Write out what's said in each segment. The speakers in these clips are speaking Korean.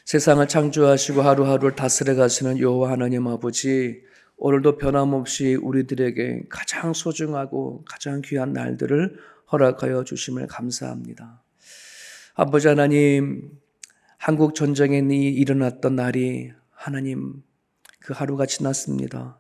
세상을 창조하시고 하루하루를 다스려 가시는 여호와 하나님 아버지, 오늘도 변함없이 우리들에게 가장 소중하고 가장 귀한 날들을 허락하여 주심을 감사합니다. 아버지 하나님, 한국 전쟁이 일어났던 날이 하나님 그 하루가 지났습니다.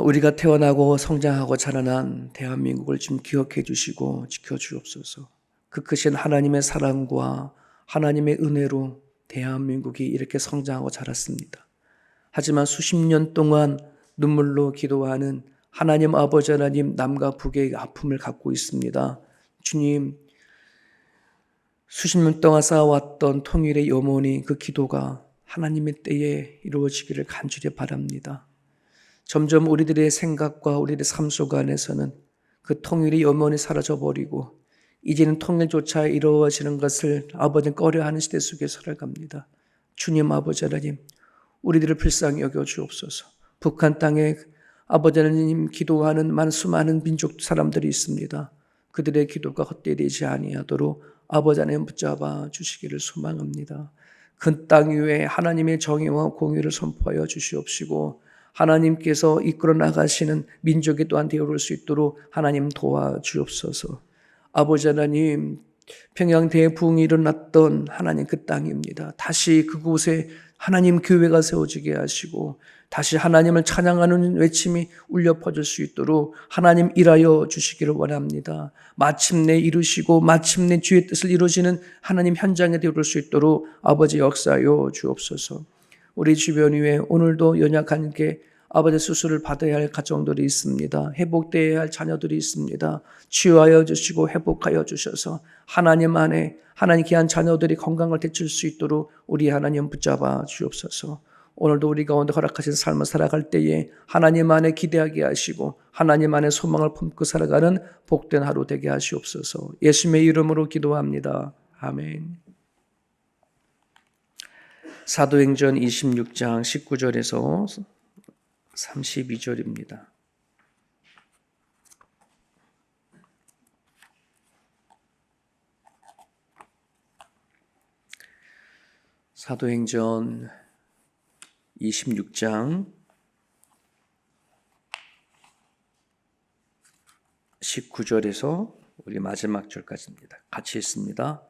우리가 태어나고 성장하고 자라난 대한민국을 좀 기억해 주시고 지켜주옵소서. 그 크신 하나님의 사랑과 하나님의 은혜로 대한민국이 이렇게 성장하고 자랐습니다. 하지만 수십 년 동안 눈물로 기도하는 하나님 아버지 하나님, 남과 북의 아픔을 갖고 있습니다. 주님, 수십 년 동안 쌓아왔던 통일의 염원이, 그 기도가 하나님의 때에 이루어지기를 간절히 바랍니다. 점점 우리들의 생각과 우리들의 삶 속 안에서는 그 통일의 염원이 사라져버리고 이제는 통일조차 이루어지는 것을 아버지는 꺼려하는 시대 속에 살아갑니다. 주님 아버지 하나님, 우리들을 불쌍히 여겨 주옵소서. 북한 땅에 아버지 하나님 기도하는 수많은 민족 사람들이 있습니다. 그들의 기도가 헛되지 아니하도록 아버지 하나님 붙잡아 주시기를 소망합니다. 그 땅 위에 하나님의 정의와 공의를 선포하여 주시옵시고 하나님께서 이끌어 나가시는 민족이 또한 되어올 수 있도록 하나님 도와주옵소서. 아버지 하나님, 평양 대붕이 일어났던 하나님 그 땅입니다. 다시 그곳에 하나님 교회가 세워지게 하시고 다시 하나님을 찬양하는 외침이 울려 퍼질 수 있도록 하나님 일하여 주시기를 원합니다. 마침내 이루시고 마침내 주의 뜻을 이루어지는 하나님 현장에 되어올 수 있도록 아버지 역사하여 주옵소서. 우리 주변 위에 오늘도 연약한 게 아버지 수술을 받아야 할 가정들이 있습니다. 회복되어야 할 자녀들이 있습니다. 치유하여 주시고 회복하여 주셔서 하나님 안에 하나님 귀한 자녀들이 건강을 되찾을 수 있도록 우리 하나님 붙잡아 주옵소서. 오늘도 우리 가운데 허락하신 삶을 살아갈 때에 하나님 안에 기대하게 하시고 하나님 안에 소망을 품고 살아가는 복된 하루 되게 하시옵소서. 예수님의 이름으로 기도합니다. 아멘. 사도행전 26장 19절에서 32절입니다. 사도행전 26장 19절에서 우리 마지막 절까지입니다. 같이 읽습니다.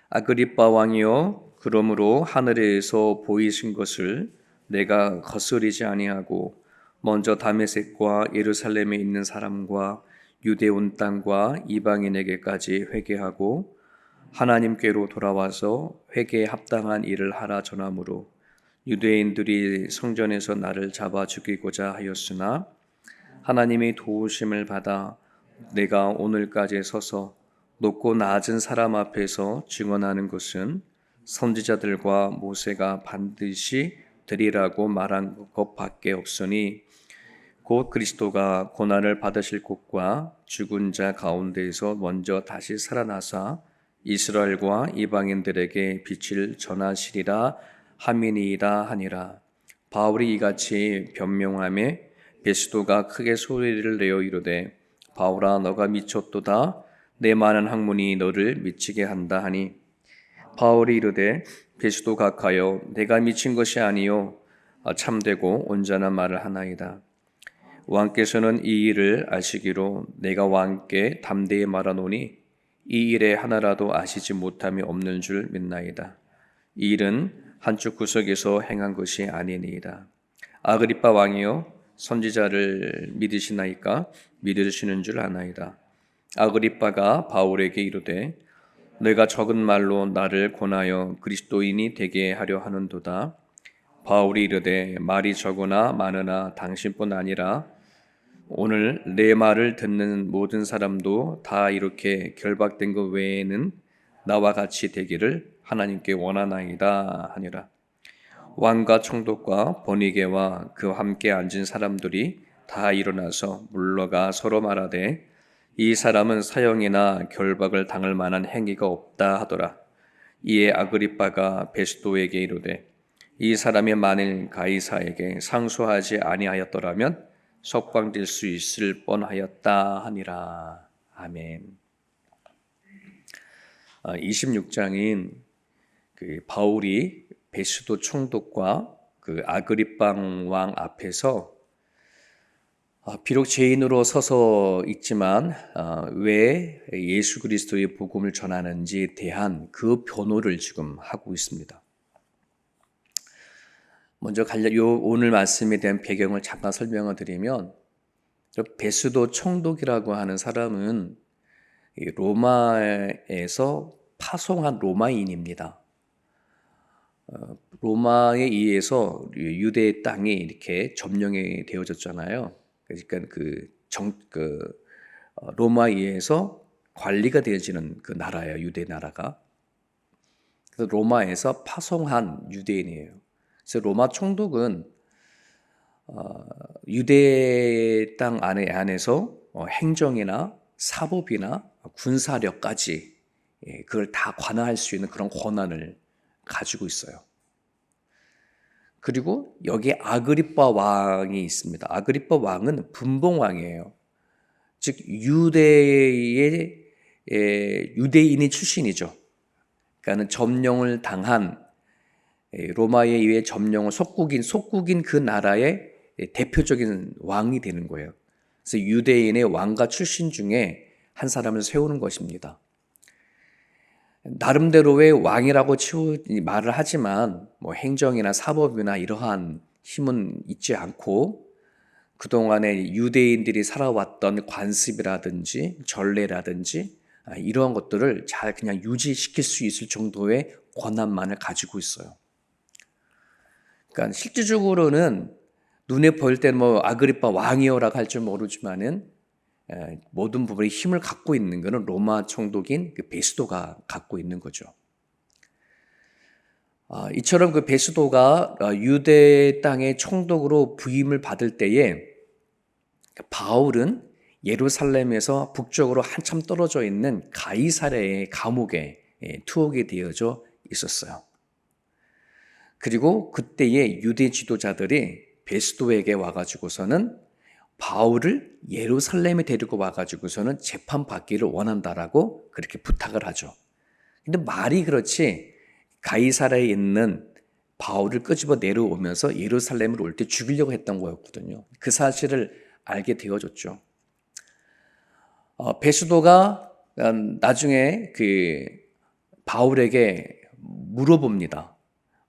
아그리빠 왕이여, 그러므로 하늘에서 보이신 것을 내가 거스르지 아니하고 먼저 다메섹과 예루살렘에 있는 사람과 유대 온 땅과 이방인에게까지 회개하고 하나님께로 돌아와서 회개에 합당한 일을 하라 전하므로 유대인들이 성전에서 나를 잡아 죽이고자 하였으나 하나님의 도우심을 받아 내가 오늘까지 서서 높고 낮은 사람 앞에서 증언하는 것은 선지자들과 모세가 반드시 되리라고 말한 것밖에 없으니 곧 그리스도가 고난을 받으실 곳과 죽은 자 가운데에서 먼저 다시 살아나사 이스라엘과 이방인들에게 빛을 전하시리라 함이니이다 하니라. 바울이 이같이 변명하며 베스도가 크게 소리를 내어 이르되 바울아, 너가 미쳤도다. 내 많은 학문이 너를 미치게 한다 하니 바울이 이르되 베스도 각하여 내가 미친 것이 아니요 참되고 온전한 말을 하나이다. 왕께서는 이 일을 아시기로 내가 왕께 담대히 말하노니 이 일에 하나라도 아시지 못함이 없는 줄 믿나이다. 이 일은 한쪽 구석에서 행한 것이 아니니이다. 아그리빠 왕이여, 선지자를 믿으시나이까? 믿으시는 줄 아나이다. 아그리빠가 바울에게 이르되 내가 적은 말로 나를 권하여 그리스도인이 되게 하려 하는도다. 바울이 이르되 말이 적으나 많으나 당신뿐 아니라 오늘 내 말을 듣는 모든 사람도 다 이렇게 결박된 것 외에는 나와 같이 되기를 하나님께 원하나이다 하니라. 왕과 총독과 번이게와 그 함께 앉은 사람들이 다 일어나서 물러가 서로 말하되 이 사람은 사형이나 결박을 당할 만한 행위가 없다 하더라. 이에 아그리빠가 베스도에게 이르되 이 사람이 만일 가이사에게 상소하지 아니하였더라면 석방될 수 있을 뻔하였다 하니라. 아멘. 26장인 그 바울이 베스도 총독과 그 아그리빵 왕 앞에서 비록 죄인으로 서서 있지만 왜 예수 그리스도의 복음을 전하는지에 대한 그 변호를 지금 하고 있습니다. 먼저 오늘 말씀에 대한 배경을 잠깐 설명을 드리면, 베스도 총독이라고 하는 사람은 로마에서 파송한 로마인입니다. 로마에 의해서 유대 땅이 이렇게 점령이 되어졌잖아요. 그러니까 로마에 의해서 관리가 되어지는 그 나라예요, 유대 나라가. 그래서 로마에서 파송한 유대인이에요. 그래서 로마 총독은 유대 땅 안에서 행정이나 사법이나 군사력까지 그걸 다 관할할 수 있는 그런 권한을 가지고 있어요. 그리고 여기에 아그리빠 왕이 있습니다. 아그리빠 왕은 분봉왕이에요. 즉 유대인이 출신이죠. 그러니까 점령을 당한 로마에 의해 점령을 속국인 그 나라의 대표적인 왕이 되는 거예요. 그래서 유대인의 왕가 출신 중에 한 사람을 세우는 것입니다. 나름대로의 왕이라고 말을 하지만 행정이나 사법이나 이러한 힘은 있지 않고, 그동안에 유대인들이 살아왔던 관습이라든지 전례라든지 이러한 것들을 잘 그냥 유지시킬 수 있을 정도의 권한만을 가지고 있어요. 그러니까 실질적으로는 눈에 보일 때는 아그리빠 왕이여라고 할 줄 모르지만은 모든 부분에 힘을 갖고 있는 것은 로마 총독인 그 베스도가 갖고 있는 거죠. 이처럼 그 베스도가 유대 땅의 총독으로 부임을 받을 때에 바울은 예루살렘에서 북쪽으로 한참 떨어져 있는 가이사랴의 감옥에 투옥이 되어져 있었어요. 그리고 그때의 유대 지도자들이 베스도에게 와가지고서는 바울을 예루살렘에 데리고 와가지고서는 재판받기를 원한다라고 그렇게 부탁을 하죠. 근데 말이 그렇지 가이사랴에 있는 바울을 끄집어 내려오면서 예루살렘으로 올 때 죽이려고 했던 거였거든요. 그 사실을 알게 되어졌죠. 베스도가 나중에 그 바울에게 물어봅니다.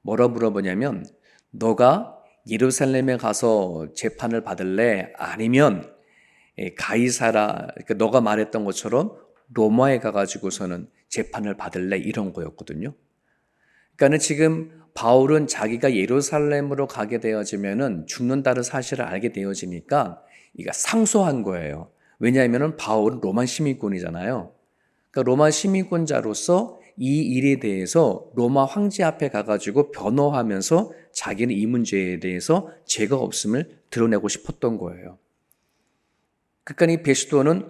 뭐라 물어보냐면, 너가 예루살렘에 가서 재판을 받을래? 아니면 그러니까 너가 말했던 것처럼 로마에 가가지고서는 재판을 받을래? 이런 거였거든요. 그러니까 지금 바울은 자기가 예루살렘으로 가게 되어지면은 죽는다는 사실을 알게 되어지니까 이가 상소한 거예요. 왜냐하면은 바울은 로마 시민권이잖아요. 그러니까 로마 시민권자로서 이 일에 대해서 로마 황제 앞에 가가지고 변호하면서 자기는 이 문제에 대해서 죄가 없음을 드러내고 싶었던 거예요. 그러니까 이 베스도는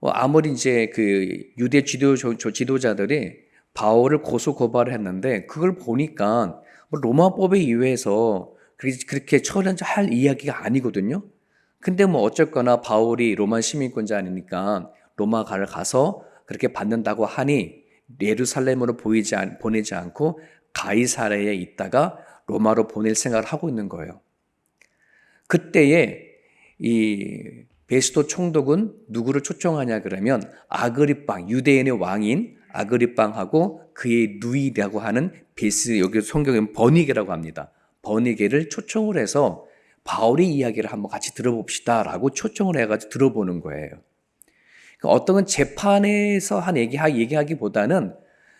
아무리 이제 그 유대 지도자들이 바울을 고소 고발을 했는데 그걸 보니까 로마법에 의해서 그렇게 처리할 이야기가 아니거든요. 근데 어쨌거나 바울이 로마 시민권자 아니니까 로마를 가서 그렇게 받는다고 하니 예루살렘으로 보내지 않고 가이사랴에 있다가 로마로 보낼 생각을 하고 있는 거예요. 그때에 이 베스도 총독은 누구를 초청하냐 그러면 아그리빵, 유대인의 왕인 아그리빵하고 그의 누이라고 하는 여기 성경에는 버니게라고 합니다. 버니게를 초청을 해서 바울의 이야기를 한번 같이 들어봅시다라고 초청을 해가지고 들어보는 거예요. 어떤 건 재판에서 얘기하기보다는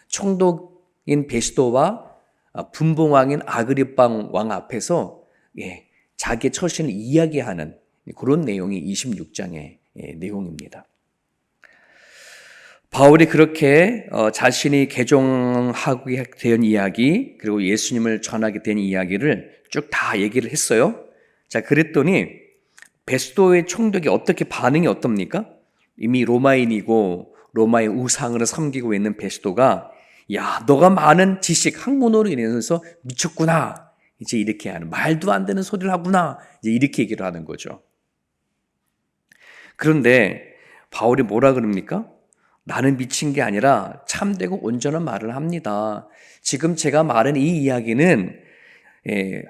총독인 베스도와 분봉왕인 아그리빵 왕 앞에서 자기의 처신을 이야기하는 그런 내용이 26장의 내용입니다. 바울이 그렇게 자신이 개종하게 된 이야기, 그리고 예수님을 전하게 된 이야기를 쭉 다 얘기를 했어요. 자, 그랬더니 베스도의 총독이 반응이 어떻습니까? 이미 로마인이고 로마의 우상을 섬기고 있는 베스도가, 야, 너가 많은 지식, 학문으로 인해서 미쳤구나. 이제 이렇게 하는, 말도 안 되는 소리를 하구나. 이제 이렇게 얘기를 하는 거죠. 그런데 바울이 뭐라 그럽니까? 나는 미친 게 아니라 참되고 온전한 말을 합니다. 지금 제가 말한 이 이야기는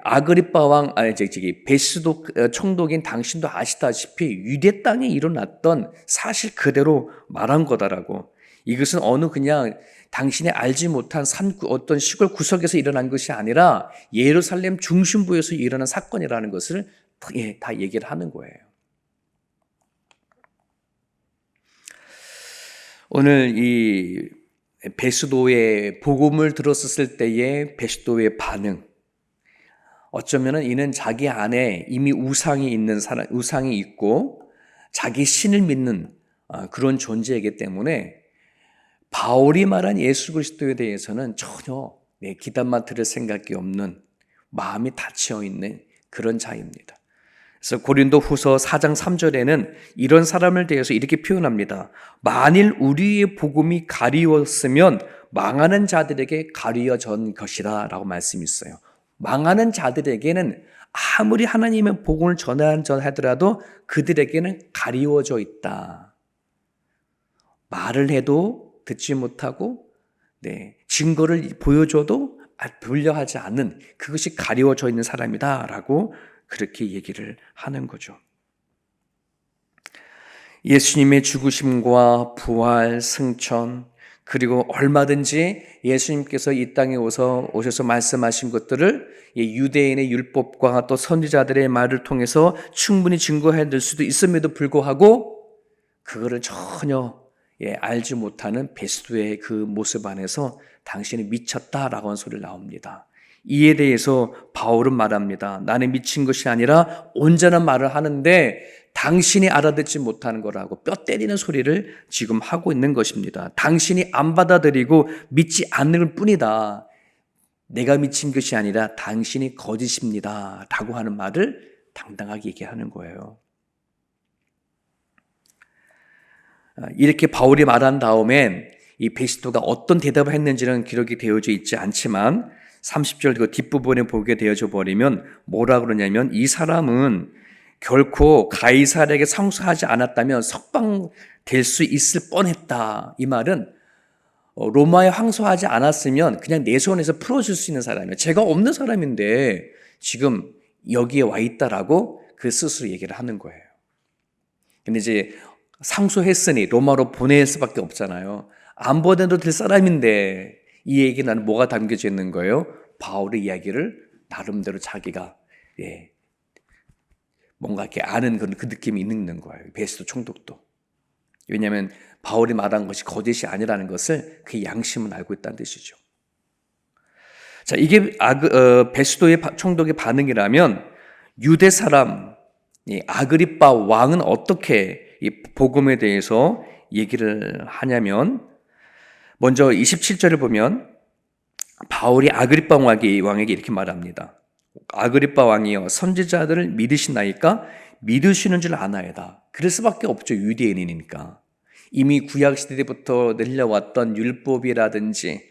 아그리빠 왕, 베스도 총독인 당신도 아시다시피 유대 땅에 일어났던 사실 그대로 말한 거다라고. 이것은 어느 그냥 당신이 알지 못한 어떤 시골 구석에서 일어난 것이 아니라 예루살렘 중심부에서 일어난 사건이라는 것을 다 얘기를 하는 거예요. 오늘 이 베스도의 복음을 들었을 때의 베스도의 반응, 어쩌면은 이는 자기 안에 이미 우상이 있는 사람, 우상이 있고 자기 신을 믿는 그런 존재이기 때문에 바울이 말한 예수 그리스도에 대해서는 전혀 귀담아 들을 생각이 없는 마음이 닫혀 있는 그런 자입니다. 그래서 고린도 후서 4장 3절에는 이런 사람을 대해서 이렇게 표현합니다. 만일 우리의 복음이 가리웠으면 망하는 자들에게 가리워진 것이라 라고 말씀이 있어요. 망하는 자들에게는 아무리 하나님의 복음을 전하더라도 그들에게는 가리워져 있다. 말을 해도 듣지 못하고 증거를 보여줘도 불려하지 않는, 그것이 가리워져 있는 사람이다 라고 그렇게 얘기를 하는 거죠. 예수님의 죽으심과 부활, 승천, 그리고 얼마든지 예수님께서 이 땅에 오셔서 말씀하신 것들을 유대인의 율법과 또 선지자들의 말을 통해서 충분히 증거해낼 수도 있음에도 불구하고 그거를 전혀 알지 못하는 베스도의 그 모습 안에서 당신이 미쳤다라고 하는 소리가 나옵니다. 이에 대해서 바울은 말합니다. 나는 미친 것이 아니라 온전한 말을 하는데 당신이 알아듣지 못하는 거라고 뼈 때리는 소리를 지금 하고 있는 것입니다. 당신이 안 받아들이고 믿지 않는 뿐이다. 내가 미친 것이 아니라 당신이 거짓입니다. 라고 하는 말을 당당하게 얘기하는 거예요. 이렇게 바울이 말한 다음엔 이 베스도가 어떤 대답을 했는지는 기록이 되어져 있지 않지만 30절 그 뒷부분에 보게 되어져 버리면 뭐라 그러냐면 이 사람은 결코 가이사르에게 상소하지 않았다면 석방될 수 있을 뻔했다. 이 말은 로마에 항소하지 않았으면 그냥 내 손에서 풀어줄 수 있는 사람이에요. 죄가 없는 사람인데 지금 여기에 와 있다라고 그 스스로 얘기를 하는 거예요. 근데 이제 상소했으니 로마로 보낼 수밖에 없잖아요. 안 보내도 될 사람인데 이 얘기는 뭐가 담겨져 있는 거예요? 바울의 이야기를 나름대로 자기가 뭔가 이렇게 아는 그 느낌이 있는 거예요. 베스도 총독도. 왜냐하면 바울이 말한 것이 거짓이 아니라는 것을 그 양심은 알고 있다는 뜻이죠. 자, 이게 베스도의 총독의 반응이라면 유대 사람 아그리빠 왕은 어떻게 이 복음에 대해서 얘기를 하냐면 먼저 27절을 보면 바울이 아그리빠 왕에게 이렇게 말합니다. 아그리빠 왕이여 선지자들을 믿으시나이까? 믿으시는 줄 아나이다. 그럴 수밖에 없죠. 유대인이니까. 이미 구약시대부터 내려왔던 율법이라든지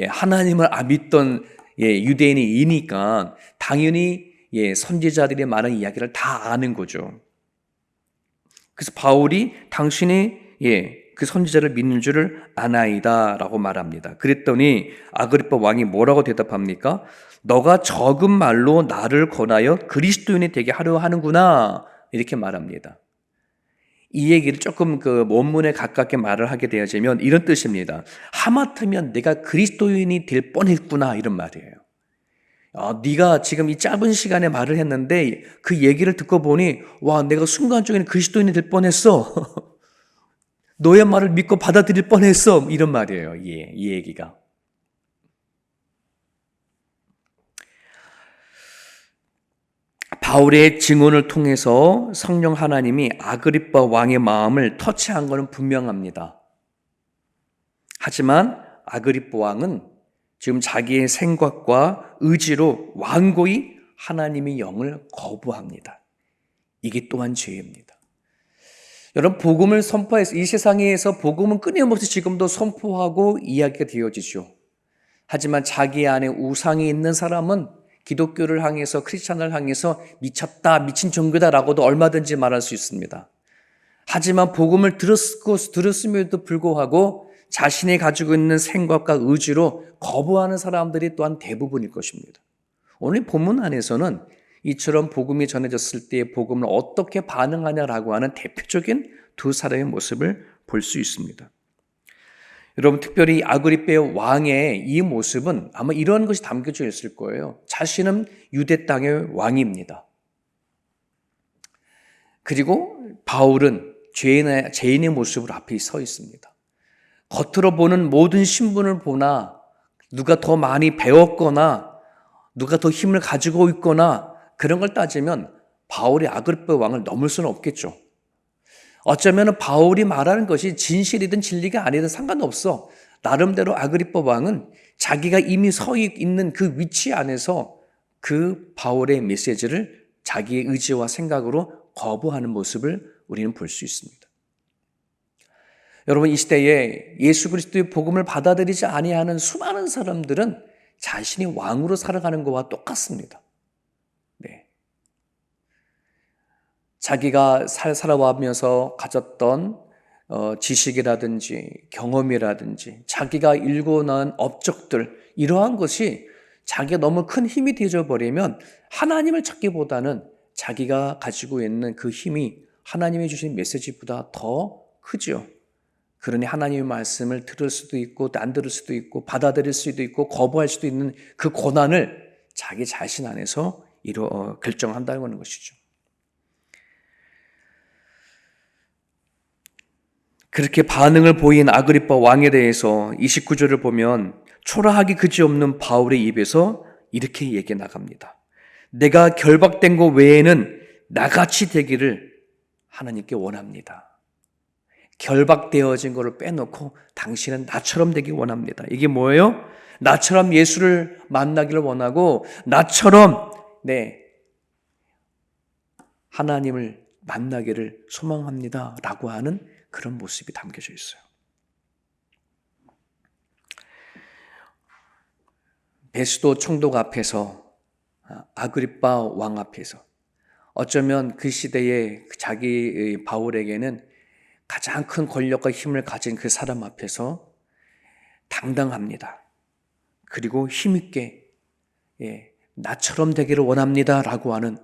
하나님을 믿던 유대인이니까 당연히 선지자들이 말한 이야기를 다 아는 거죠. 그래서 바울이 당신이 그 선지자를 믿는 줄을 아나이다 라고 말합니다. 그랬더니 아그리빠 왕이 뭐라고 대답합니까? 너가 적은 말로 나를 권하여 그리스도인이 되게 하려 하는구나 이렇게 말합니다. 이 얘기를 조금 그 원문에 가깝게 말을 하게 되어지면 이런 뜻입니다. 하마터면 내가 그리스도인이 될 뻔했구나 이런 말이에요. 네가 지금 이 짧은 시간에 말을 했는데 그 얘기를 듣고 보니 와 내가 순간적인 그리스도인이 될 뻔했어. 너의 말을 믿고 받아들일 뻔했어. 이런 말이에요. 이 얘기가. 바울의 증언을 통해서 성령 하나님이 아그리빠 왕의 마음을 터치한 것은 분명합니다. 하지만 아그리빠 왕은 지금 자기의 생각과 의지로 완고히 하나님의 영을 거부합니다. 이게 또한 죄입니다. 여러분 복음을 선포해서 이 세상에서 복음은 끊임없이 지금도 선포하고 이야기가 되어지죠. 하지만 자기 안에 우상이 있는 사람은 기독교를 향해서 크리스찬을 향해서 미쳤다, 미친 종교다라고도 얼마든지 말할 수 있습니다. 하지만 복음을 들었음에도 불구하고 자신이 가지고 있는 생각과 의지로 거부하는 사람들이 또한 대부분일 것입니다. 오늘 본문 안에서는 이처럼 복음이 전해졌을 때 복음을 어떻게 반응하냐라고 하는 대표적인 두 사람의 모습을 볼 수 있습니다. 여러분, 특별히 아그리빠의 왕의 이 모습은 아마 이런 것이 담겨져 있을 거예요. 자신은 유대 땅의 왕입니다. 그리고 바울은 죄인의 모습으로 앞에 서 있습니다. 겉으로 보는 모든 신분을 보나 누가 더 많이 배웠거나 누가 더 힘을 가지고 있거나 그런 걸 따지면 바울이 아그리빠 왕을 넘을 수는 없겠죠. 어쩌면 바울이 말하는 것이 진실이든 진리가 아니든 상관없어. 나름대로 아그리빠 왕은 자기가 이미 서 있는 그 위치 안에서 그 바울의 메시지를 자기의 의지와 생각으로 거부하는 모습을 우리는 볼 수 있습니다. 여러분, 이 시대에 예수 그리스도의 복음을 받아들이지 아니하는 수많은 사람들은 자신이 왕으로 살아가는 것과 똑같습니다. 네. 자기가 살아가면서 가졌던 지식이라든지 경험이라든지 자기가 일궈놓은 업적들, 이러한 것이 자기가 너무 큰 힘이 되어버리면 하나님을 찾기보다는 자기가 가지고 있는 그 힘이 하나님이 주신 메시지보다 더 크죠. 그러니 하나님의 말씀을 들을 수도 있고 안 들을 수도 있고 받아들일 수도 있고 거부할 수도 있는 그 고난을 자기 자신 안에서 결정한다는 것이죠. 그렇게 반응을 보인 아그리빠 왕에 대해서 29절을 보면 초라하기 그지없는 바울의 입에서 이렇게 얘기 나갑니다. 내가 결박된 것 외에는 나같이 되기를 하나님께 원합니다. 결박되어진 것을 빼놓고 당신은 나처럼 되기 원합니다. 이게 뭐예요? 나처럼 예수를 만나기를 원하고 나처럼 하나님을 만나기를 소망합니다 라고 하는 그런 모습이 담겨져 있어요. 베스도 총독 앞에서 아그리빠 왕 앞에서 어쩌면 그 시대에 자기 바울에게는 가장 큰 권력과 힘을 가진 그 사람 앞에서 당당합니다. 그리고 힘있게 나처럼 되기를 원합니다 라고 하는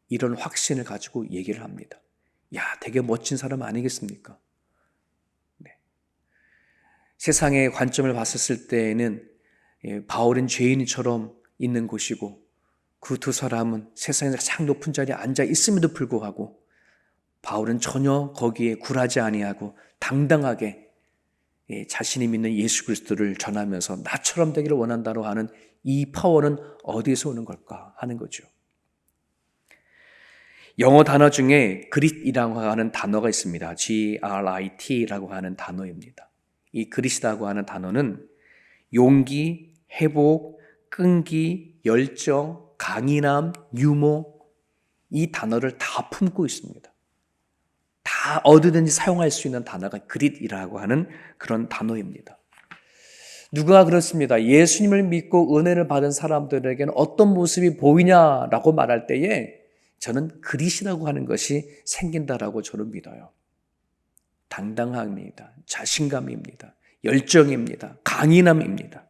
이런 확신을 가지고 얘기를 합니다. 야, 되게 멋진 사람 아니겠습니까? 네. 세상의 관점을 봤을 때에는 바울은 죄인처럼 있는 곳이고 그 두 사람은 세상에서 가장 높은 자리에 앉아 있음에도 불구하고 바울은 전혀 거기에 굴하지 아니하고 당당하게 자신이 믿는 예수 그리스도를 전하면서 나처럼 되기를 원한다고 하는 이 파워는 어디에서 오는 걸까 하는 거죠. 영어 단어 중에 그릿이라고 하는 단어가 있습니다. Grit라고 하는 단어입니다. 이 그릿이라고 하는 단어는 용기, 회복, 끈기, 열정, 강인함, 유머, 이 단어를 다 품고 있습니다. 다 어디든지 사용할 수 있는 단어가 그릿이라고 하는 그런 단어입니다. 누가 그렇습니다. 예수님을 믿고 은혜를 받은 사람들에게는 어떤 모습이 보이냐라고 말할 때에 저는 그릿이라고 하는 것이 생긴다라고 저는 믿어요. 당당함입니다. 자신감입니다. 열정입니다. 강인함입니다.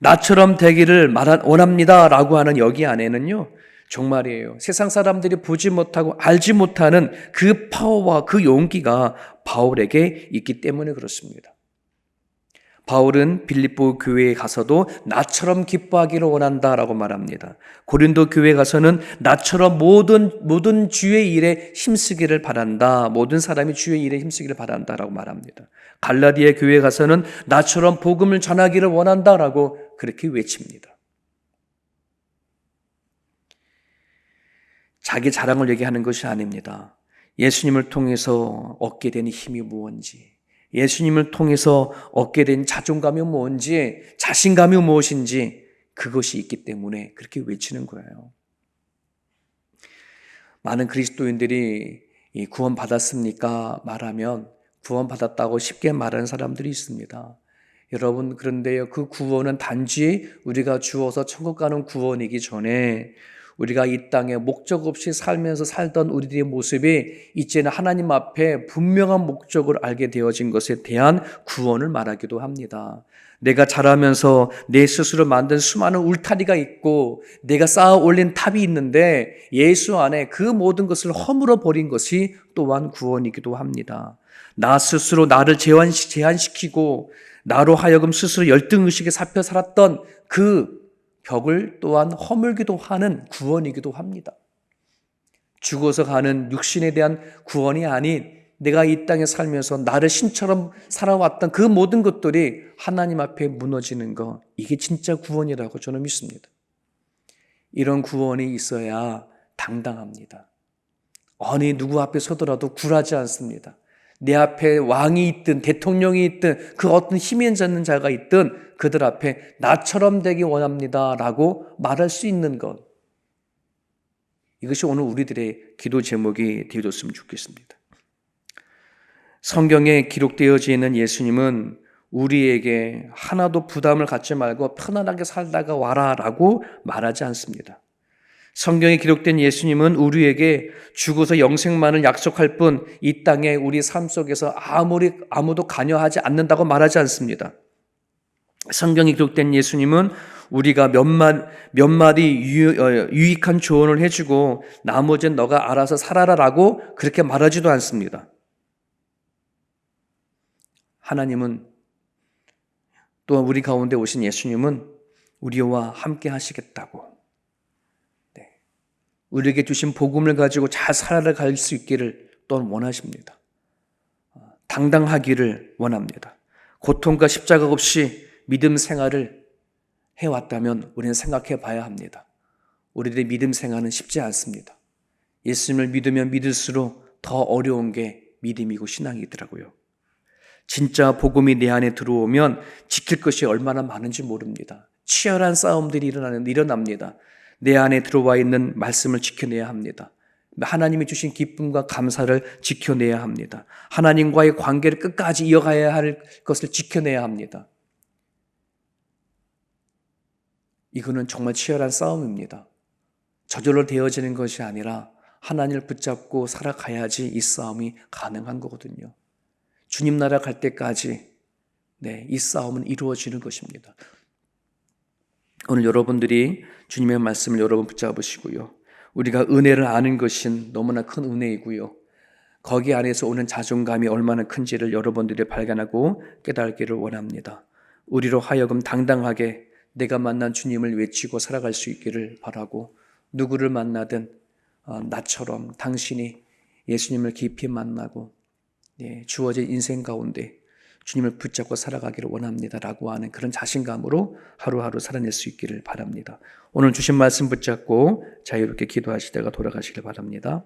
나처럼 되기를 원합니다 라고 하는 여기 안에는요, 정말이에요. 세상 사람들이 보지 못하고 알지 못하는 그 파워와 그 용기가 바울에게 있기 때문에 그렇습니다. 바울은 빌립보 교회에 가서도 나처럼 기뻐하기를 원한다라고 말합니다. 고린도 교회에 가서는 나처럼 모든 주의 일에 힘쓰기를 바란다. 모든 사람이 주의 일에 힘쓰기를 바란다라고 말합니다. 갈라디아 교회에 가서는 나처럼 복음을 전하기를 원한다라고 그렇게 외칩니다. 자기 자랑을 얘기하는 것이 아닙니다. 예수님을 통해서 얻게 된 힘이 무엇인지, 예수님을 통해서 얻게 된 자존감이 뭔지, 자신감이 무엇인지 그것이 있기 때문에 그렇게 외치는 거예요. 많은 그리스도인들이 구원받았습니까? 말하면 구원받았다고 쉽게 말하는 사람들이 있습니다. 여러분, 그런데요, 그 구원은 단지 우리가 주어서 천국 가는 구원이기 전에 우리가 이 땅에 목적 없이 살면서 살던 우리들의 모습이 이제는 하나님 앞에 분명한 목적을 알게 되어진 것에 대한 구원을 말하기도 합니다. 내가 자라면서 내 스스로 만든 수많은 울타리가 있고 내가 쌓아 올린 탑이 있는데 예수 안에 그 모든 것을 허물어 버린 것이 또한 구원이기도 합니다. 나 스스로 나를 제한시키고 나로 하여금 스스로 열등의식에 잡혀 살았던 그 벽을 또한 허물기도 하는 구원이기도 합니다. 죽어서 가는 육신에 대한 구원이 아닌 내가 이 땅에 살면서 나를 신처럼 살아왔던 그 모든 것들이 하나님 앞에 무너지는 것, 이게 진짜 구원이라고 저는 믿습니다. 이런 구원이 있어야 당당합니다. 어느 누구 앞에 서더라도 굴하지 않습니다. 내 앞에 왕이 있든 대통령이 있든 그 어떤 힘이 있는 자가 있든 그들 앞에 나처럼 되기 원합니다 라고 말할 수 있는 것, 이것이 오늘 우리들의 기도 제목이 되어줬으면 좋겠습니다. 성경에 기록되어져 있는 예수님은 우리에게 하나도 부담을 갖지 말고 편안하게 살다가 와라 라고 말하지 않습니다. 성경에 기록된 예수님은 우리에게 죽어서 영생만을 약속할 뿐 이 땅에 우리 삶 속에서 아무도 관여하지 않는다고 말하지 않습니다. 성경에 기록된 예수님은 우리가 몇 마디 유익한 조언을 해주고 나머지는 너가 알아서 살아라라고 그렇게 말하지도 않습니다. 하나님은 또한 우리 가운데 오신 예수님은 우리와 함께 하시겠다고, 우리에게 주신 복음을 가지고 잘 살아갈 수 있기를 또한 원하십니다. 당당하기를 원합니다. 고통과 십자가 없이 믿음 생활을 해왔다면 우리는 생각해 봐야 합니다. 우리들의 믿음 생활은 쉽지 않습니다. 예수님을 믿으면 믿을수록 더 어려운 게 믿음이고 신앙이더라고요. 진짜 복음이 내 안에 들어오면 지킬 것이 얼마나 많은지 모릅니다. 치열한 싸움들이 일어납니다. 내 안에 들어와 있는 말씀을 지켜내야 합니다. 하나님이 주신 기쁨과 감사를 지켜내야 합니다. 하나님과의 관계를 끝까지 이어가야 할 것을 지켜내야 합니다. 이거는 정말 치열한 싸움입니다. 저절로 되어지는 것이 아니라 하나님을 붙잡고 살아가야지 이 싸움이 가능한 거거든요. 주님 나라 갈 때까지 이 싸움은 이루어지는 것입니다. 오늘 여러분들이 주님의 말씀을 여러분 붙잡으시고요. 우리가 은혜를 아는 것은 너무나 큰 은혜이고요. 거기 안에서 오는 자존감이 얼마나 큰지를 여러분들이 발견하고 깨닫기를 원합니다. 우리로 하여금 당당하게 내가 만난 주님을 외치고 살아갈 수 있기를 바라고, 누구를 만나든 나처럼 당신이 예수님을 깊이 만나고 주어진 인생 가운데 주님을 붙잡고 살아가기를 원합니다 라고 하는 그런 자신감으로 하루하루 살아낼 수 있기를 바랍니다. 오늘 주신 말씀 붙잡고 자유롭게 기도하시다가 돌아가시길 바랍니다.